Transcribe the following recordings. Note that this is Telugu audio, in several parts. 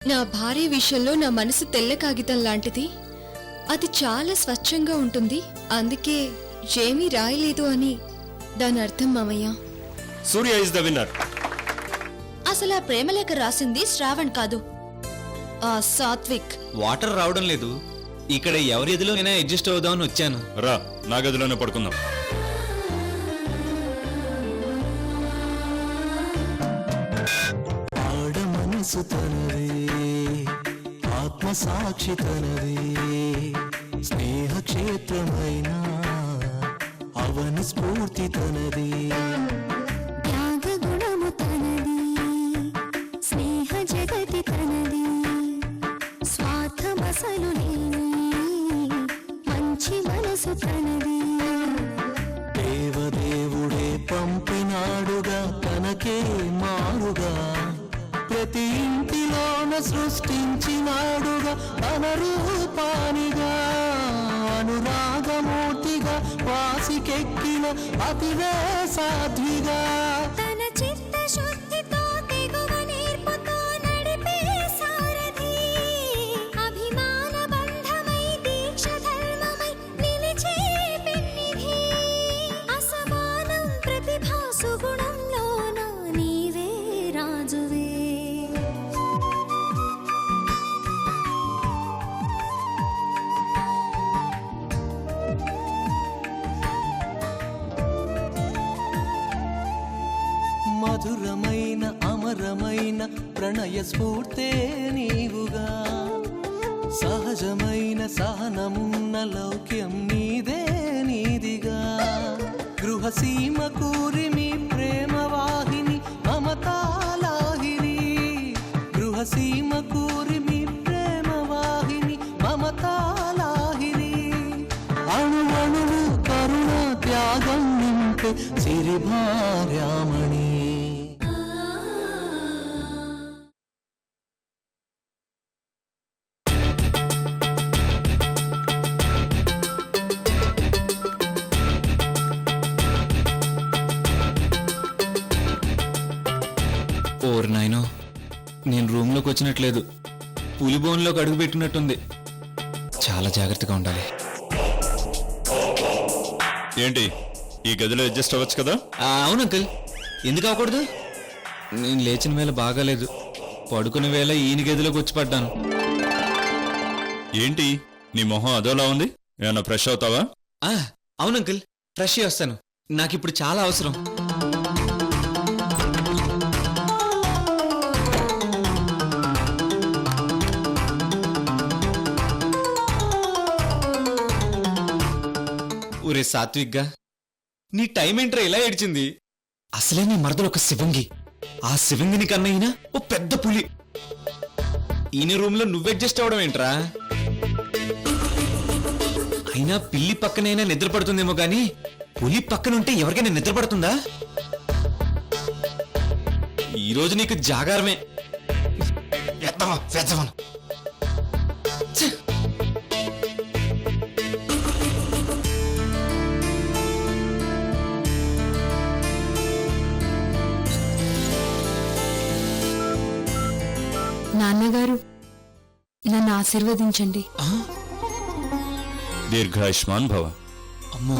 నా భార్య విషయంలో నా మనసు తెల్ల కాగితం లాంటిది. అది చాలా స్వచ్ఛంగా ఉంటుంది. అందుకే ఏమీ రాయలేదు అని దాని అర్థం మామయ్య. సూర్య ఇస్ ద విన్నర్. అసలు ఆ ప్రేమలేఖ రాసింది శ్రావణ్ కాదు, ఆ సాత్విక్. వాటర్ రావడం లేదు. ఇక్కడ ఎవరి ఎదులోనైనా అడ్జస్ట్ అవుదామని వచ్చాను. రా, నా గదిలోనే పడుకుందాం. మనసు తనవే, ఆత్మసాక్షి తనవే, స్నేహ క్షేత్రమైన అవని స్ఫూర్తి తనది, త్యాగ గుణము తనది, స్నేహ జగతి తనది, స్వార్థమసలు లేని మంచి మనసు తనది. దేవదేవుడే పంపినాడుగా తనకే మారుగా, ప్రతి ఇంటిలోన సృష్టించినాడుగా తన రూపానిగా, అనురాగమూర్తిగా వాసికెక్కిన అతివే సాధ్విగా, తన చిత్త శుద్ధితో తెగువ నేర్పుతో నడిపే సారథి, అభిమాన బంధమై దీక్ష ధర్మమై నిలిచే పెన్నిధి, అసమానం ప్రతిభా సుగుణంలోన నీవే రాజువే. మధురమైన అమరమైన ప్రణయ స్ఫూర్తే నీవుగా, సహజమైన సహనమున్న లౌక్యం నీదే నీదిగా, గృహసీమ కూరిమి ప్రేమ వాహిని మమతాలాహిని, గృహసీమ కూరిమి ప్రేమ వాహిని మమతాలాహిని, అణువణువు కరుణ త్యాగం నింపే సిరిభార్యామణి. ఓర్ నాయనో, నేను రూమ్లోకి వచ్చినట్లేదు, పులి బోన్లోకి అడుగు పెట్టినట్టుంది. చాలా జాగ్రత్తగా ఉండాలి. ఏంటి, ఈ గదిలో అడ్జస్ట్ అవ్వచ్చు కదా? అవును అంకుల్, ఎందుకు అవ్వకూడదు? నేను లేచిన వేళ బాగాలేదు, పడుకునే వేళ ఈయన గదిలోకి వచ్చి పడ్డాను. ఏంటి నీ మొహం అదోలా ఉంది? ఏమన్నా ఫ్రెష్ అవుతావా? అవును అంకుల్, ఫ్రెష్ అయ్యి వస్తాను. నాకిప్పుడు చాలా అవసరం. ఒరే సాత్విక్గా, నీ టైం ఏంట్రా ఇలా ఏడ్చింది? అసలే నీ మరదలు ఒక శివంగి, ఆ శివంగిని కన్నయ్యనా ఓ పెద్ద పులి. ఈయన రూమ్ లో నువ్వు అడ్జస్ట్ అవడం ఏంట్రా? అయినా పిల్లి పక్కనైనా నిద్ర పడుతుందేమో గాని పులి పక్కనుంటే ఎవరికైనా నిద్ర పడుతుందా? ఈరోజు నీకు జాగారమే. నాన్నగారు, నన్ను ఆశీర్వదించండి. దీర్ఘాయుష్మాన్ భవ. అమ్మో,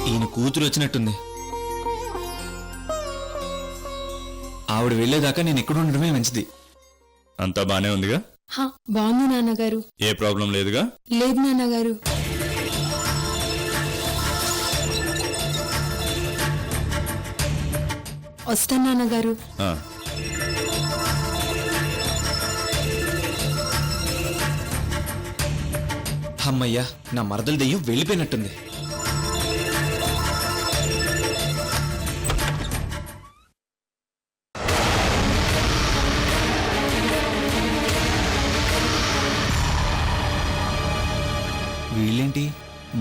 ఈయన కూతురు వచ్చినట్టుంది. ఆవిడ వెళ్లేదాకా నేను ఎక్కడ ఉండడమే మంచిది. అంతా బానే ఉందిగా? బాగుంది నాన్నగారు. ఏ ప్రాబ్లం లేదుగా? లేదు నాన్నగారు. వస్తాను నాన్నగారు. అమ్మయ్యా, నా మరదల దెయ్యం వెళ్ళిపోయినట్టుంది. వీళ్ళేంటి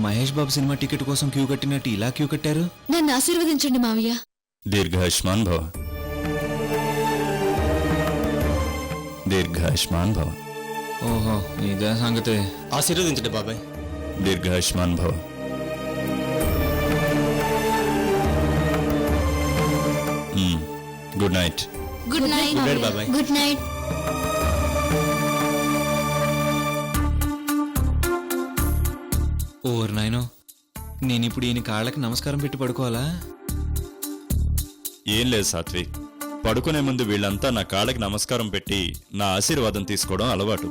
మహేష్ బాబు సినిమా టికెట్ కోసం క్యూ కట్టినట్టు ఇలా క్యూ కట్టారు? నన్ను ఆశీర్వదించండి మావయ్య. దీర్ఘాయుష్మాన్ భవ. దీర్ఘాయుష్మాన్ భవ. ఓహో, ఇదే సంగతి. ఆశీర్వదించండి బాబాయ్. దీర్ఘాయుష్మాన్ భవ. Good night. గుడ్ నైట్ బాబాయ్. Good night. ఓర్ నాయనో, నేనిప్పుడు ఈయన కాళ్ళకి నమస్కారం పెట్టి పడుకోవాలా? ఏం లేదు సాత్విక్, పడుకునే ముందు వీళ్ళంతా నా కాళ్ళకి నమస్కారం పెట్టి నా ఆశీర్వాదం తీసుకోవడం అలవాటు.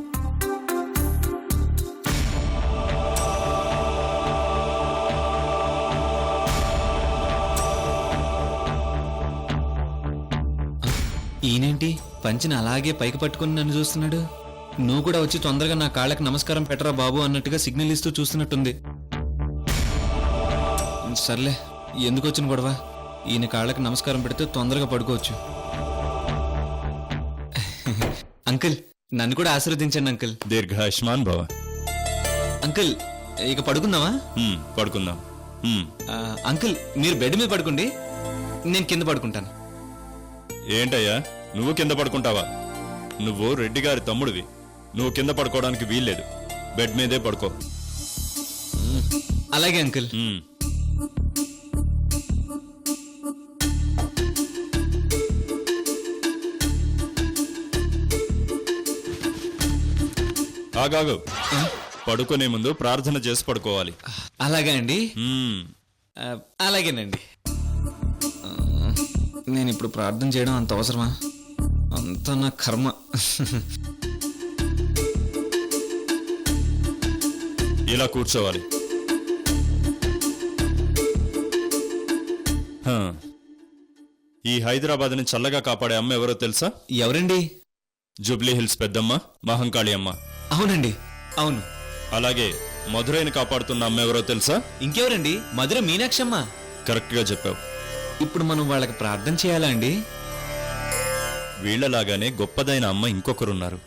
ఈయనేంటి పంచిని అలాగే పైకి పట్టుకుని నన్ను చూస్తున్నాడు? నువ్వు కూడా వచ్చి తొందరగా నా కాళ్ళకి నమస్కారం పెట్టరా బాబు అన్నట్టుగా సిగ్నల్ ఇస్తూ చూస్తున్నట్టుంది. సర్లే, ఎందుకు వచ్చిన గొడవ? ఈయన కాళ్ళకి నమస్కారం పెడితే తొందరగా పడుకోవచ్చు. అంకుల్, నన్ను కూడా ఆశీర్వదించండి అంకుల్. దీర్ఘాయుష్మాన్ భవ. అంకుల్, ఇక పడుకుందామా? పడుకుందాం. అంకుల్, మీరు బెడ్ మీద పడుకోండి, నేను కింద పడుకుంటాను. ఏంటయ్యా, నువ్వు కింద పడుకుంటావా? నువ్వు రెడ్డి గారి తమ్ముడివి, నువ్వు కింద పడుకోవడానికి వీల్లేదు. బెడ్ మీదే పడుకో. అలాగే అంకుల్. ఆగాగు, పడుకునే ముందు ప్రార్థన చేసి పడుకోవాలి. అలాగే అండి. మ్మ్. అలాగేనండి. నేను ఇప్పుడు ప్రార్థన చేయడం అంత అవసరమా? అంత నా కర్మ. ఇలా కూర్చోవాలి. హ. ఈ హైదరాబాద్ని చల్లగా కాపాడే అమ్మ ఎవరో తెలుసా? ఎవరండి? జూబ్లీ హిల్స్ పెద్దమ్మ, మహంకాళి అమ్మ. అవునండి, అవును. అలాగే మధురైని కాపాడుతున్న అమ్మ ఎవరో తెలుసా? ఇంకెవరండి? మధుర మీనాక్షమ్మ. కరెక్ట్ గా చెప్పావు. ఇప్పుడు మనం వాళ్ళకి ప్రార్థన చేయాలా అండి? వీళ్లలాగానే గొప్పదైన అమ్మ ఇంకొకరున్నారు.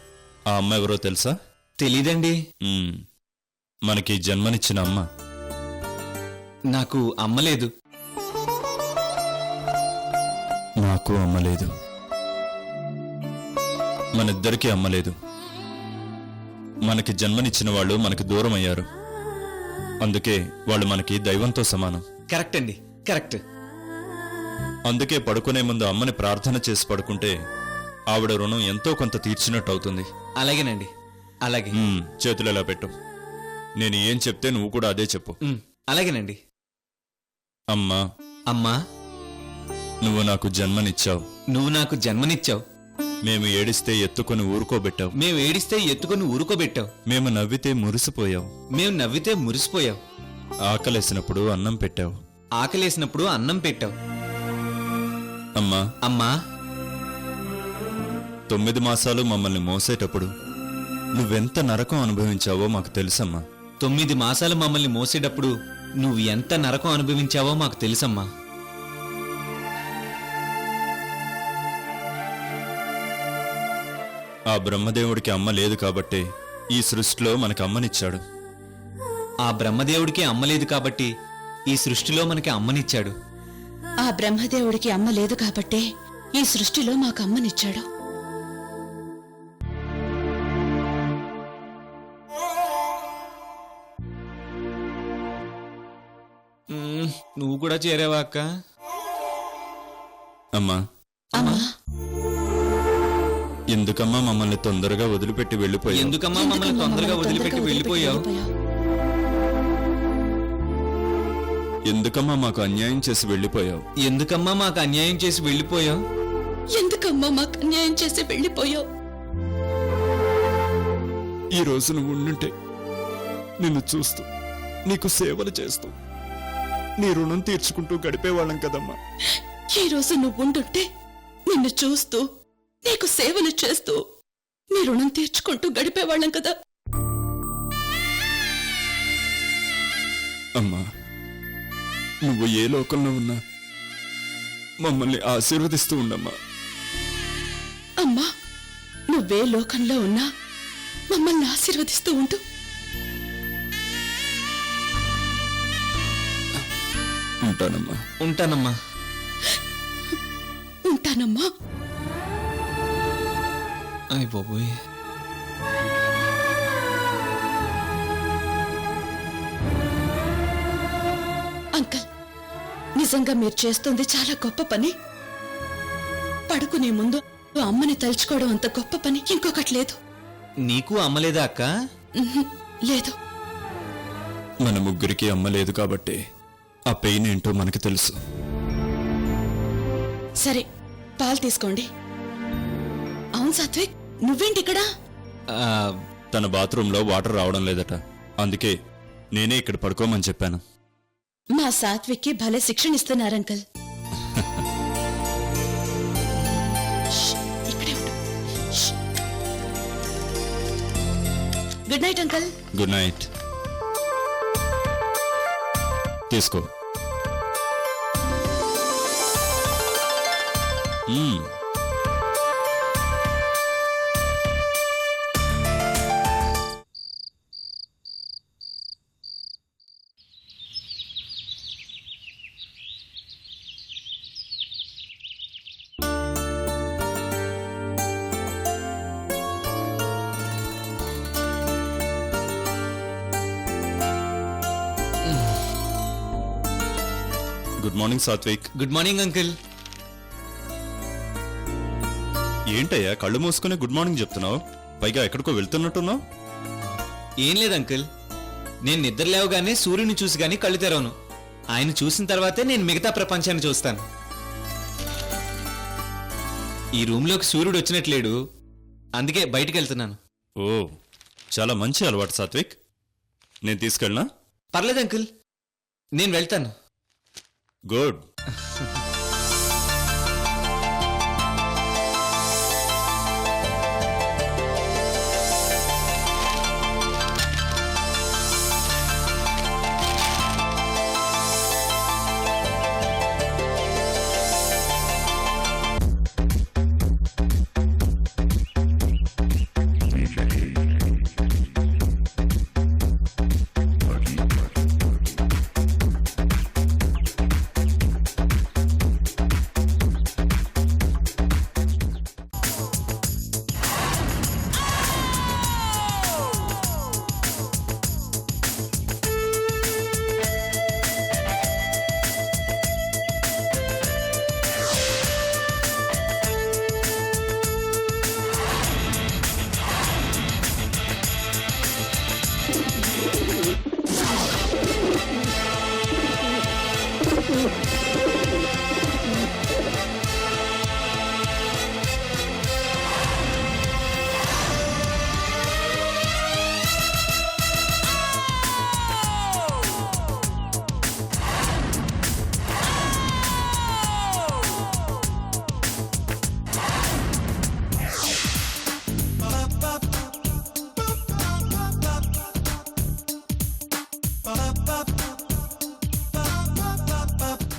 ఆ అమ్మ ఎవరో తెలుసా? తెలీదండి. మనకి జన్మనిచ్చిన అమ్మ. నాకు అమ్మ లేదు. నాకు అమ్మ లేదు. మనిద్దరికీ అమ్మ లేదు. మనకి జన్మనిచ్చిన వాళ్ళు మనకి దూరం అయ్యారు. అందుకే వాళ్ళు మనకి దైవంతో సమానం. కరెక్ట్ అండి, కరెక్ట్. అందుకే పడుకునే ముందు అమ్మని ప్రార్థన చేసి పడుకుంటే ఆవిడ రుణం ఎంతో కొంత తీర్చినట్టు అవుతుంది. అలాగేనండి, అలాగే. చేతులు ఎలా పెట్టు. నేను ఏం చెప్తే నువ్వు కూడా అదే చెప్పు. అలాగేనండి. అమ్మా, అమ్మా, నువ్వు నాకు జన్మనిచ్చావు. నువ్వు నాకు జన్మనిచ్చావు. మేము ఏడిస్తే ఎత్తుకొని ఊరుకోబెట్టావు. మేము ఏడిస్తే ఎత్తుకొని ఊరుకోబెట్టావు. మేము నవ్వితే మురిసిపోయావు. మేము నవ్వితే మురిసిపోయావు. ఆకలేసినప్పుడు అన్నం పెట్టావు. ఆకలేసినప్పుడు అన్నం పెట్టావు. అమ్మా, అమ్మా, 9 మాసాలు మమ్మల్ని మోసేటప్పుడు నువ్వెంత నరకం అనుభవించావో మాకు తెలుసమ్మా. 9 మాసాలు మమ్మల్ని మోసేటప్పుడు నువ్వు ఎంత నరకం అనుభవించావో మాకు తెలుసమ్మా. ఆ బ్రహ్మదేవుడికి అమ్మ లేదు కాబట్టే ఈ సృష్టిలో మనకి అమ్మనిచ్చాడు. ఆ బ్రహ్మదేవుడికి అమ్మ లేదు కాబట్టి ఈ సృష్టిలో మనకి అమ్మనిచ్చాడు. ఆ బ్రహ్మదేవుడికి అమ్మ లేదు కాబట్టే ఈ సృష్టిలో మాకు అమ్మనిచ్చాడు. నువ్వు కూడా చేరావా అక్క? అమ్మా, అమ్మా, ఎందుకమ్మా మమ్మల్ని తొందరగా వదిలిపెట్టి వెళ్ళిపోయావు? ఎందుకమ్మా మమ్మల్ని తొందరగా వదిలిపెట్టి వెళ్ళిపోయావు? ఎందుకమ్మా మాకు అన్యాయం చేసి వెళ్ళిపోయావు? ఎందుకమ్మా మాకు అన్యాయం చేసి వెళ్ళిపోయావు? ఎందుకమ్మా మాకు అన్యాయం చేసి వెళ్ళిపోయావు? ఈ రోజు నువ్వు ఉండుంటే నిన్ను చూస్తూ నీకు సేవలు చేస్తూ నీ రుణం తీర్చుకుంటూ గడిపేవాళ్ళం కదమ్మా. ఈ రోజు నువ్వు ఉండుంటే నిన్ను చూస్తూ నీకు సేవలు చేస్తూ నీ రుణం తీర్చుకుంటూ గడిపేవాళ్ళం కదా. అమ్మా, నువ్వు ఏ లోకంలో ఉన్నా మమ్మల్ని ఆశీర్వదిస్తూ ఉండమ్మా. అమ్మా, నువ్వే లోకంలో ఉన్నా మమ్మల్ని ఆశీర్వదిస్తూ ఉంటూ. ఉంటానమ్మా. ఉంటానమ్మా. ఉంటానమ్మా. అయ్ బాబోయ్. అంకల్, నిజంగా మీరు చేస్తుంది చాలా గొప్ప పని. పడుకునే ముందు అమ్మని తలుచుకోవడం అంత గొప్ప పని ఇంకొకటి లేదు. నీకు అమ్మలేదా అక్క? లేదు. మన ముగ్గురికి అమ్మ లేదు కాబట్టి ఆ పెయిన్ ఏంటో మనకి తెలుసు. సరే పాలు తీసుకోండి. అవును సాత్విక్, నువ్వేంటి ఇక్కడ? ఆ, తన బాత్రూంలో వాటర్ రావడం లేదట, అందుకే నేనే ఇక్కడ పడుకోమని చెప్పాను. మా సాత్విక్ కి భలే శిక్షణ ఇస్తున్నారు అంకల్. ష్, ఇక్కడే ఉండు. ష్. Good night uncle. Good night. తీసుకో. Good morning Satvik. Good morning uncle. ఏంటయ్యా కళ్ళు మూసుకుని గుడ్ మార్నింగ్ చెప్తున్నావు? పైగా ఎక్కడికో వెళ్తున్నట్టున్నావు. ఏం లేదు అంకుల్, నేను నిద్ర లేవగానే సూర్యుని చూసి గానీ కళ్ళు తెరవను. ఆయన చూసిన తర్వాతే నేను మిగతా ప్రపంచాన్ని చూస్తాను. ఈ రూమ్లోకి సూర్యుడు వచ్చినట్లేడు, అందుకే బయటికి వెళ్తున్నాను. ఓ, చాలా మంచి అలవాటు సాత్విక్. నేను తీసుకెళ్ళనా? పర్లేదు అంకుల్, నేను వెళ్తాను. గుడ్.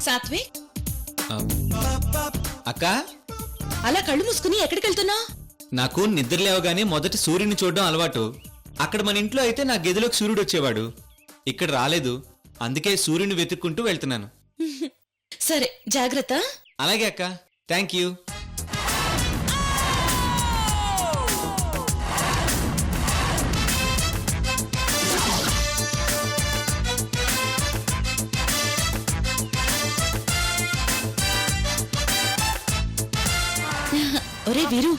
సాత్విక్, అక్క, అలా కళ్ళు మూసుకుని ఎక్కడికి వెళ్తున్నా? నాకు నిద్ర లేవగానే మొదటి సూర్యుని చూడడం అలవాటు. అక్కడ మన ఇంట్లో అయితే నా గదిలోకి సూర్యుడు వచ్చేవాడు. ఇక్కడ రాలేదు, అందుకే సూర్యుని వెతుక్కుంటూ వెళ్తున్నాను. సరే జాగ్రత్త. అలాగే అక్క, థ్యాంక్ యూ. ఒరే వీరు,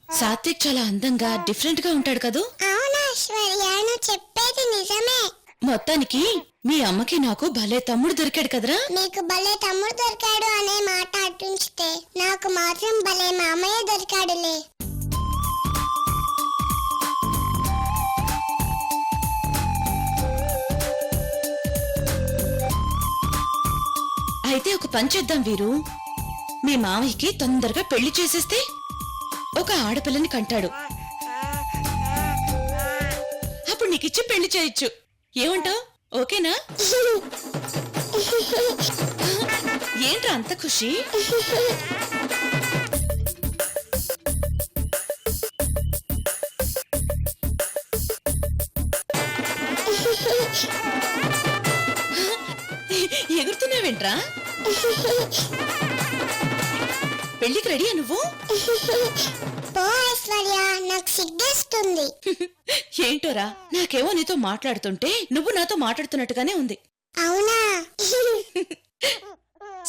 సాత్విక్ చాలా అందంగా డిఫరెంట్ గా ఉంటాడు కదూ? అవునా ఐశ్వర్య, నువ్వు చెప్పేది నిజమే. మొత్తానికి మీ అమ్మకి నాకు భలే తమ్ముడు దొరికాడు కదరా? నీకు భలే తమ్ముడు దొరికాడు అనే మాట అటుంచితే నాకు మాత్రం భలే మామయ్య దొరికాడులే. అయితే ఒక పని చేద్దాం వీరు, మీ మామయ్యకి తొందరగా పెళ్లి చేసేస్తే ఒక ఆడపిల్లని కంటాడు. అప్పుడు నీకిచ్చి పెళ్లి చేయొచ్చు. ఏమంటావ్? ఓకేనా? ఏంట్రా అంత ఖుషి? ఎగురుతున్నావేంట్రా? పెళ్లికి రెడీయా నువ్వు? పో ఐశ్వర్య, నాకు సిగ్గేస్తుంది. ఏంటోరా, నాకేమో నీతో మాట్లాడుతుంటే నువ్వు నాతో మాట్లాడుతున్నట్టుగానే ఉంది. అవునా?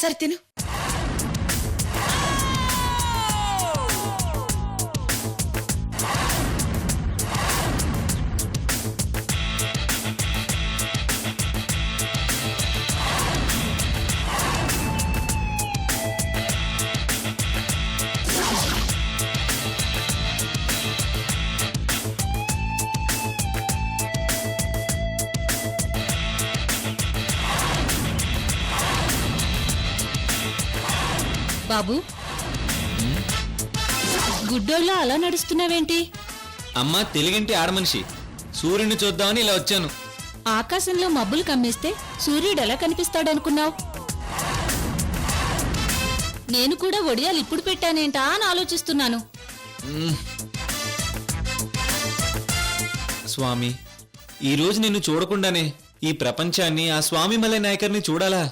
సరే తిను. బాబు గుడ్డోళ్ళ అలా నడుస్తున్నావేంటి? అమ్మా తెలుగింటి ఆడమనిషి, సూర్యుని చూద్దామని ఇలా వచ్చాను. ఆకాశంలో మబ్బులు కమ్మేస్తే సూర్యుడు ఎలా కనిపిస్తాడనుకున్నావు? నేను కూడా ఒడియాలు ఇప్పుడు పెట్టానేంటా అని ఆలోచిస్తున్నాను. స్వామి, ఈ రోజు నిన్ను చూడకుండానే ఈ ప్రపంచాన్ని ఆ స్వామి మలై నాయకర్ని చూడాలా?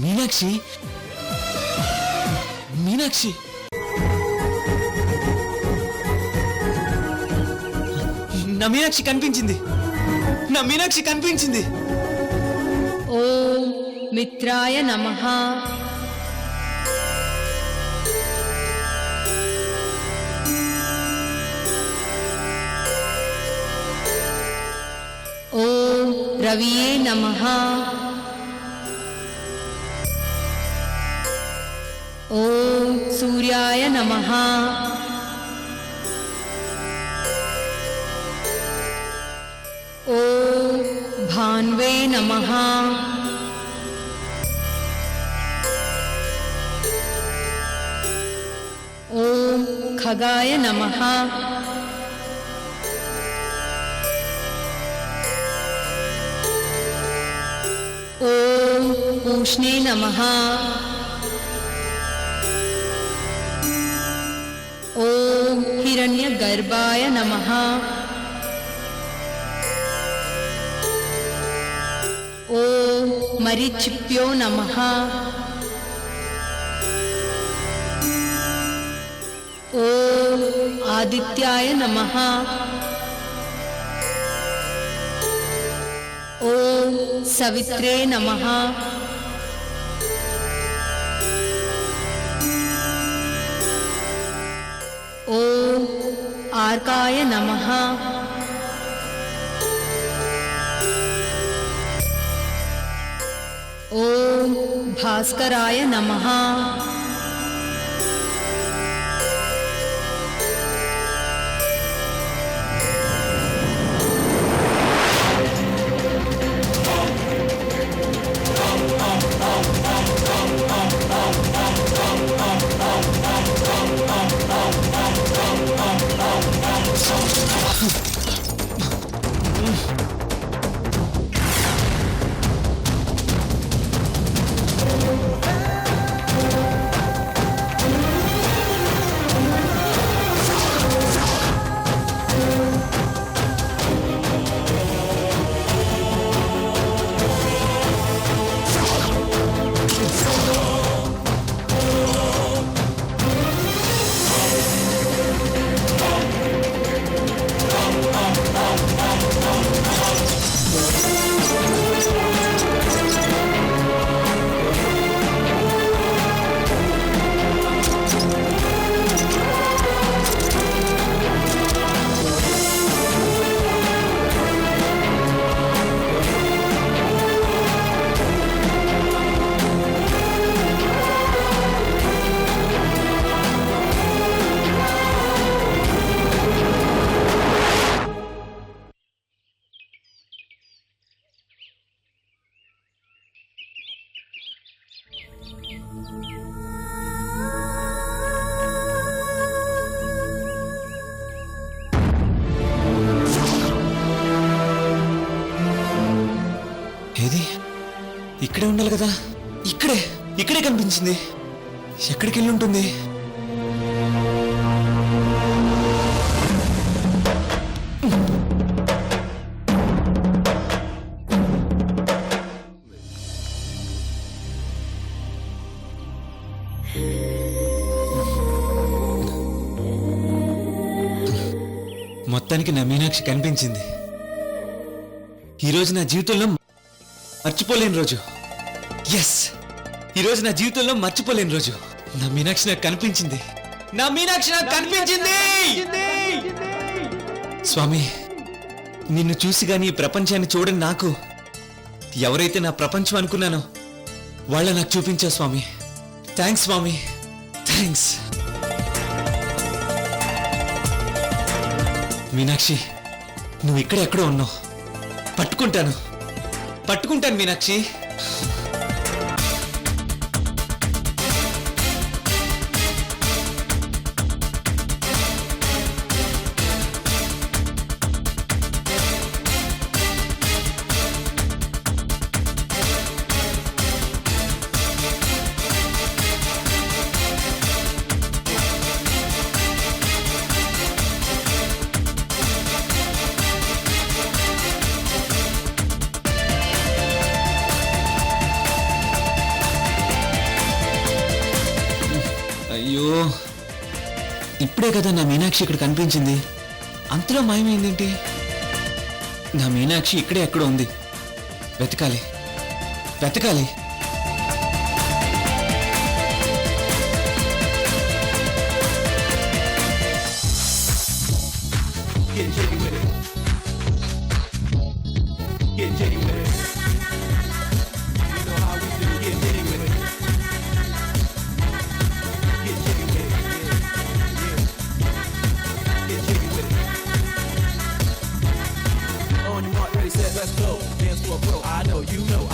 మీనాక్షి, మీనాక్షి, నా మీనాక్షి కనిపించింది, నా మీనాక్షి కనిపించింది. ఓం మిత్రాయ నమః. ఓం రవియే నమః. ఓం సూర్యాయ నమః. ఓం భాన్వే నమః. ఓం ఖగాయ నమః. ఓం పూష్ణే నమః. ఓం హిరణ్యగర్భాయ నమః. ఓం మరీచిభ్యో నమః. ఓం ఆదిత్యాయ నమః. ఓం సవిత్రే నమః. ఓం ఆర్కాయ నమః. ఓం భాస్కరాయ నమః. ఇక్కడే ఉండాలి కదా. ఇక్కడే కనిపించింది. ఎక్కడికి వెళ్ళి ఉంటుంది? మొత్తానికి నా మీనాక్షి కనిపించింది. ఈరోజు నా జీవితంలో మర్చిపోలేని రోజు. ఎస్, ఈరోజు నా జీవితంలో మర్చిపోలేని రోజు. నా మీనాక్షి నాకు కనిపించింది. స్వామి, నిన్ను చూసి గాని ఈ ప్రపంచాన్ని చూడని నాకు ఎవరైతే నా ప్రపంచం అనుకున్నానో వాళ్ళ నాకు చూపించావు స్వామి. థ్యాంక్స్ స్వామి, థ్యాంక్స్. మీనాక్షి, నువ్వు ఇక్కడ ఎక్కడో ఉన్నావు. పట్టుకుంటాను మీనాక్షి. అయ్యో, ఇప్పుడే కదా నా మీనాక్షి ఇక్కడ కనిపించింది. అంతలో మాయమైందేంటి? నా మీనాక్షి ఇక్కడే ఎక్కడో ఉంది. వెతకాలి. On your mark, ready, set, let's go. Dance for a pro, I know you know.